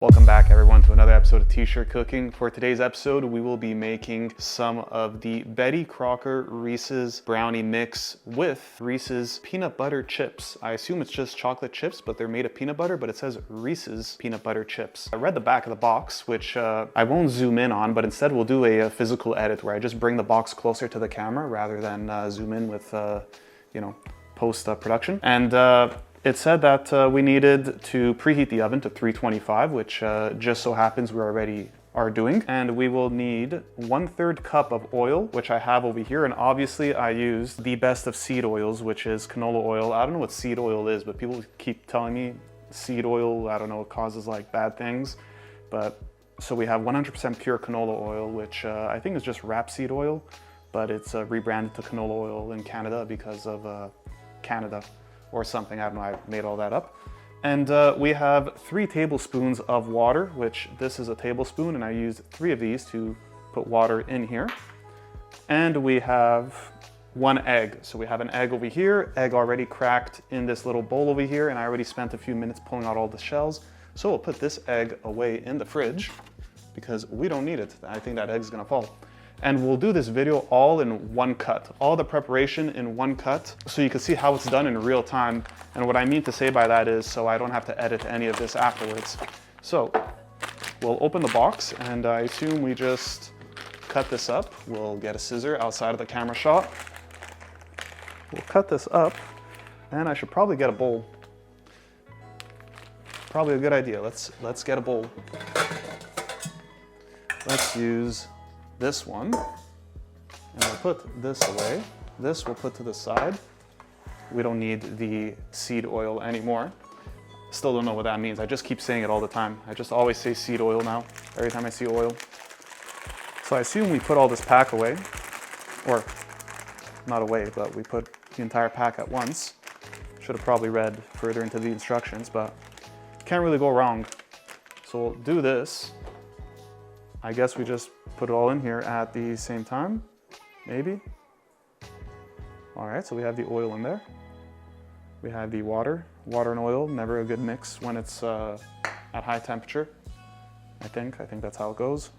Welcome back everyone to another episode of T-shirt cooking. For today's episode, we will be making some of the Betty Crocker Reese's brownie mix with Reese's peanut butter chips. I assume it's just chocolate chips, but they're made of peanut butter, but it says Reese's peanut butter chips. I read the back of the box, which I won't zoom in on, but instead we'll do a physical edit where I just bring the box closer to the camera rather than zoom in with, post-production. And it said that we needed to preheat the oven to 325, which just so happens we already are doing. And we will need 1/3 cup of oil, which I have over here. And obviously I used the best of seed oils, which is canola oil. I don't know what seed oil is, but people keep telling me seed oil, I don't know, it causes like bad things. But so we have 100% pure canola oil, which I think is just rapeseed oil, but it's rebranded to canola oil in Canada because of Canada or something. I don't know, I made all that up. And we have 3 tablespoons of water, which this is a tablespoon, and I used 3 of these to put water in here. And we have 1 egg. So we have an egg over here, egg already cracked in this little bowl over here, and I already spent a few minutes pulling out all the shells. So we'll put this egg away in the fridge because we don't need it. I think that egg's gonna fall. And we'll do this video all in one cut, all the preparation in one cut, so you can see how it's done in real time. And what I mean to say by that is so I don't have to edit any of this afterwards. So we'll open the box, and I assume we just cut this up. We'll get a scissor outside of the camera shot. We'll cut this up, and I should probably get a bowl. Probably a good idea. Let's get a bowl. Let's use this one, and we'll put this away. This we'll put to the side. We don't need the seed oil anymore. Still don't know what that means. I just keep saying it all the time. I just always say seed oil now, every time I see oil. So I assume we put all this pack away, or not away, but we put the entire pack at once. Should have probably read further into the instructions, but can't really go wrong. So we'll do this. I guess we just put it all in here at the same time, maybe. All right, so we have the oil in there. We have the water and oil, never a good mix when it's at high temperature. I think that's how it goes.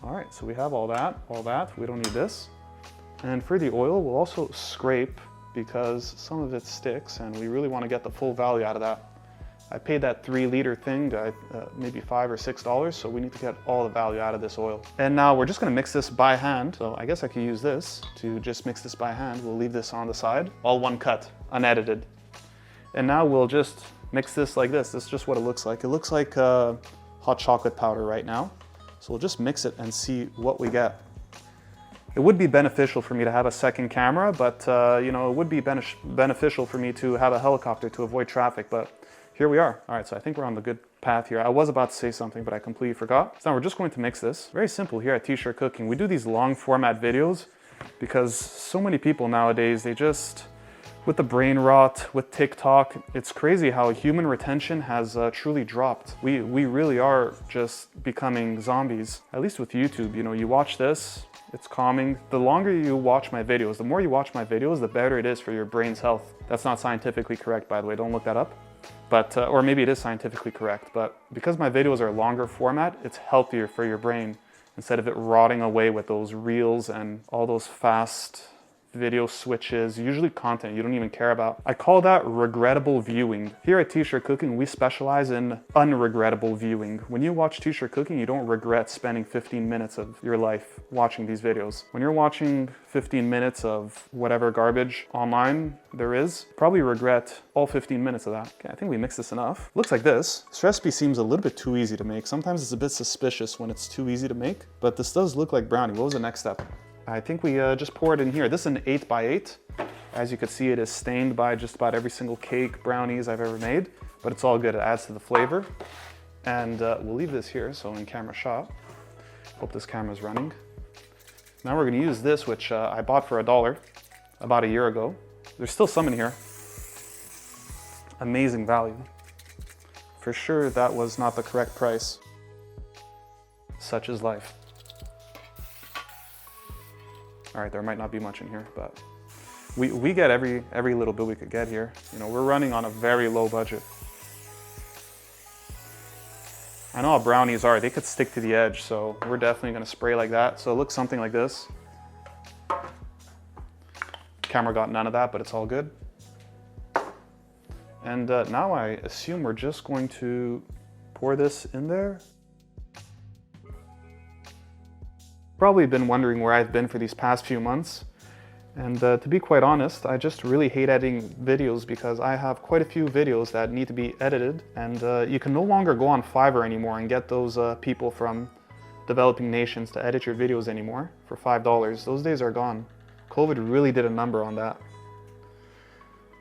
All right, so we have all that, we don't need this. And for the oil, we'll also scrape because some of it sticks and we really want to get the full value out of that. I paid that 3-liter thing, maybe $5 or $6, so we need to get all the value out of this oil. And now we're just gonna mix this by hand. So I guess I could use this to just mix this by hand. We'll leave this on the side, all one cut, unedited. And now we'll just mix this like this. This is just what it looks like. It looks like hot chocolate powder right now. So we'll just mix it and see what we get. It would be beneficial for me to have a second camera, but it would be beneficial for me to have a helicopter to avoid traffic, but here we are. All right, so I think we're on the good path here. I was about to say something, but I completely forgot. So now we're just going to mix this. Very simple here at T-shirt cooking. We do these long format videos because so many people nowadays, they just, with the brain rot, with TikTok, it's crazy how human retention has truly dropped. We really are just becoming zombies, at least with YouTube. You watch this, it's calming. The longer you watch my videos, the more you watch my videos, the better it is for your brain's health. That's not scientifically correct, by the way, don't look that up. But, or maybe it is scientifically correct, but because my videos are longer format, it's healthier for your brain instead of it rotting away with those reels and all those fast video switches, usually content you don't even care about. I call that regrettable viewing. Here at T-shirt cooking, we specialize in unregrettable viewing. When you watch T-shirt cooking, you don't regret spending 15 minutes of your life watching these videos. When you're watching 15 minutes of whatever garbage online there is, probably regret all 15 minutes of that. Okay, I think we mixed this enough. Looks like this. This recipe seems a little bit too easy to make. Sometimes it's a bit suspicious when it's too easy to make, but this does look like brownie. What was the next step? I think we just pour it in here. This is an 8x8. As you can see, it is stained by just about every single cake, brownies I've ever made, but it's all good. It adds to the flavor. And we'll leave this here, so in camera shot. Hope this camera's running. Now we're gonna use this, which I bought for $1 about a year ago. There's still some in here. Amazing value. For sure, that was not the correct price. Such is life. All right, there might not be much in here, but we get every little bit we could get here. We're running on a very low budget. I know how brownies are, they could stick to the edge, so we're definitely gonna spray like that. So it looks something like this. Camera got none of that, but it's all good. And now I assume we're just going to pour this in there. Probably been wondering where I've been for these past few months. And to be quite honest, I just really hate editing videos because I have quite a few videos that need to be edited, and you can no longer go on Fiverr anymore and get those people from developing nations to edit your videos anymore for $5. Those days are gone. COVID really did a number on that.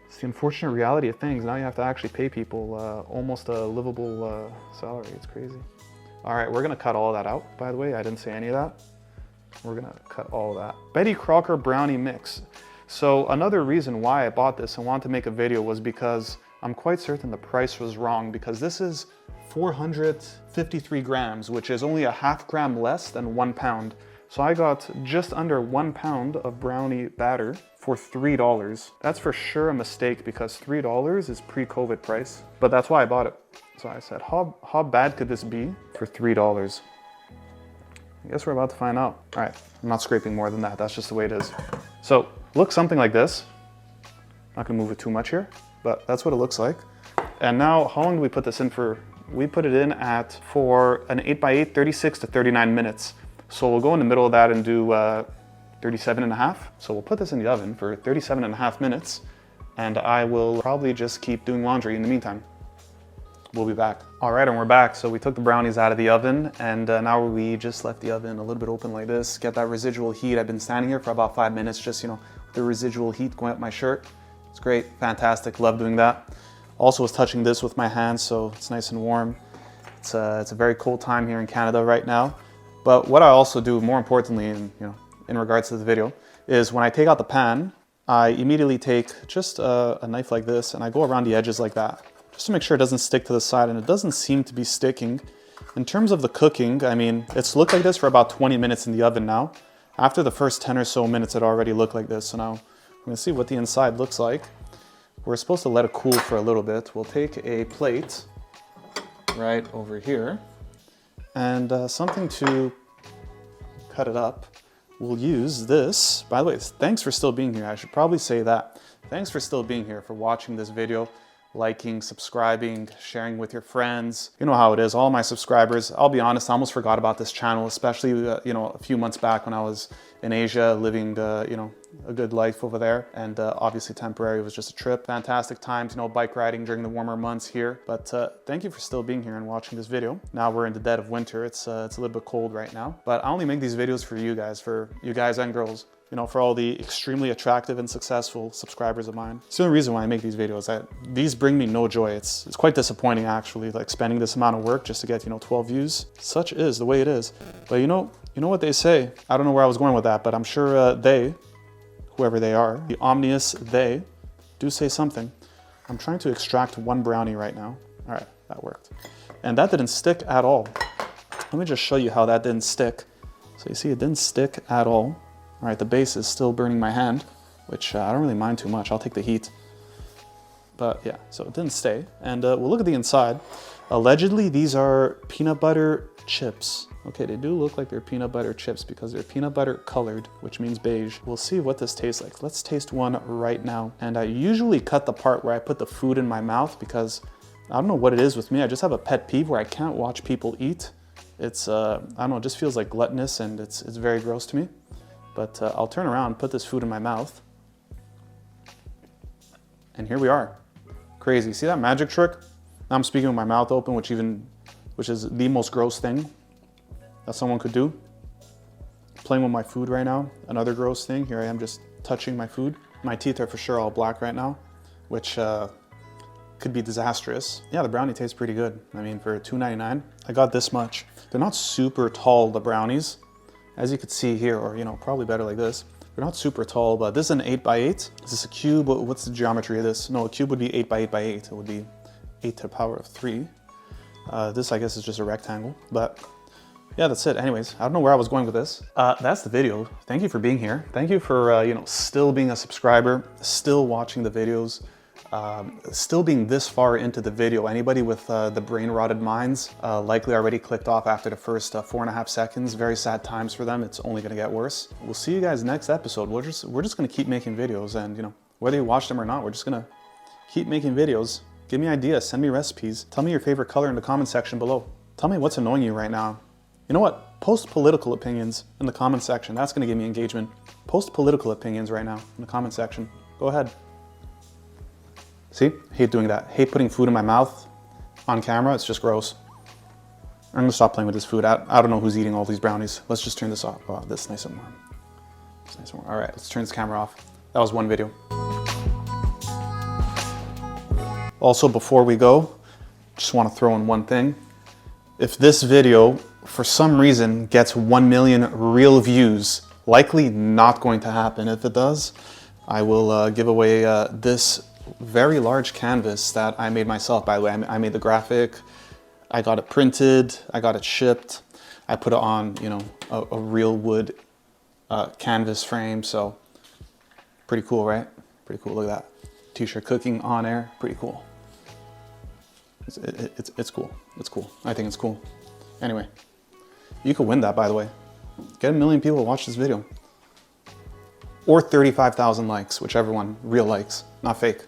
It's the unfortunate reality of things. Now you have to actually pay people almost a livable salary. It's crazy. All right, we're gonna cut all that out, by the way. I didn't say any of that. We're gonna cut all of that. Betty Crocker brownie mix. So another reason why I bought this and wanted to make a video was because I'm quite certain the price was wrong, because this is 453 grams, which is only a ½ gram less than 1 pound. So I got just under 1 pound of brownie batter for $3. That's for sure a mistake, because $3 is pre-COVID price, but that's why I bought it. So I said, how bad could this be for $3? I guess we're about to find out. All right, I'm not scraping more than that. That's just the way it is. So looks something like this. Not gonna move it too much here, but that's what it looks like. And now, how long do we put this in for? We put it in for an 8x8, 36 to 39 minutes. So we'll go in the middle of that and do 37.5. So we'll put this in the oven for 37.5 minutes, and I will probably just keep doing laundry in the meantime. We'll be back. All right, and we're back. So we took the brownies out of the oven, and now we just left the oven a little bit open like this, get that residual heat. I've been standing here for about 5 minutes, just, you know, the residual heat going up my shirt. It's great, fantastic, love doing that. Also was touching this with my hands, so it's nice and warm. It's a very cold time here in Canada right now. But what I also do, more importantly, in regards to the video, is when I take out the pan, I immediately take just a knife like this, and I go around the edges like that, just to make sure it doesn't stick to the side, and it doesn't seem to be sticking. In terms of the cooking, I mean, it's looked like this for about 20 minutes in the oven now. After the first 10 or so minutes, it already looked like this. So now I'm gonna see what the inside looks like. We're supposed to let it cool for a little bit. We'll take a plate right over here and something to cut it up. We'll use this. By the way, thanks for still being here. I should probably say that. Thanks for still being here, for watching this video, liking, subscribing, sharing with your friends. You know how it is, all my subscribers. I'll be honest, I almost forgot about this channel, especially you know, a few months back when I was in Asia living you know, a good life over there, and obviously temporary. It was just a trip. Fantastic times, you know, bike riding during the warmer months here. But thank you for still being here and watching this video. Now we're in the dead of winter. It's a little bit cold right now, but I only make these videos for you guys and girls. You know, for all the extremely attractive and successful subscribers of mine. It's the only reason why I make these videos. These bring me no joy. It's quite disappointing, actually, like spending this amount of work just to get, you know, 12 views. Such is the way it is. But you know what they say. I don't know where I was going with that, but I'm sure they, whoever they are, the omnious they, do say something. I'm trying to extract one brownie right now. All right, that worked. And that didn't stick at all. Let me just show you how that didn't stick. So you see, it didn't stick at all. All right, the base is still burning my hand, which I don't really mind too much. I'll take the heat. But yeah, so it didn't stay. And we'll look at the inside. Allegedly, these are peanut butter chips. Okay, they do look like they're peanut butter chips because they're peanut butter colored, which means beige. We'll see what this tastes like. Let's taste one right now. And I usually cut the part where I put the food in my mouth because I don't know what it is with me. I just have a pet peeve where I can't watch people eat. It's, I don't know, it just feels like gluttonous, and it's very gross to me. But I'll turn around, put this food in my mouth, and here we are. Crazy. See that magic trick? Now I'm speaking with my mouth open, which is the most gross thing that someone could do. Playing with my food right now, another gross thing. Here I am just touching my food. My teeth are for sure all black right now, which could be disastrous. Yeah, the brownie tastes pretty good. I mean, for $2.99, I got this much. They're not super tall, the brownies. As you can see here, or you know, probably better like this. They're not super tall, but this is an 8x8. Is this a cube? What's the geometry of this? No, a cube would be 8x8x8. It would be 8 to the power of 3. This, I guess, is just a rectangle, but yeah, that's it. Anyways, I don't know where I was going with this. That's the video. Thank you for being here. Thank you for, you know, still being a subscriber, still watching the videos. Still being this far into the video, anybody with the brain rotted minds likely already clicked off after the first 4.5 seconds. Very sad times for them. It's only gonna get worse. We'll see you guys next episode. We're just gonna keep making videos, and you know, whether you watch them or not, we're just gonna keep making videos. Give me ideas, send me recipes. Tell me your favorite color in the comment section below. Tell me what's annoying you right now. You know what? Post political opinions in the comment section. That's gonna give me engagement. Post political opinions right now in the comment section. Go ahead. See, hate doing that. Hate putting food in my mouth on camera. It's just gross. I'm gonna stop playing with this food. I don't know who's eating all these brownies. Let's just turn this off. Oh, this is nice and warm. It's nice and warm. All right, let's turn this camera off. That was one video. Also, before we go, just wanna throw in one thing. If this video, for some reason, gets 1 million real views, likely not going to happen. If it does, I will give away this very large canvas that I made myself, by the way. I made the graphic, I got it printed, I got it shipped, I put it on, you know, a real wood canvas frame, so pretty cool, right? Pretty cool, look at that. T-shirt cooking on air, pretty cool. It's cool, it's cool. I think it's cool. Anyway, you could win that, by the way. Get 1 million people to watch this video. Or 35,000 likes, whichever one, real likes, not fake.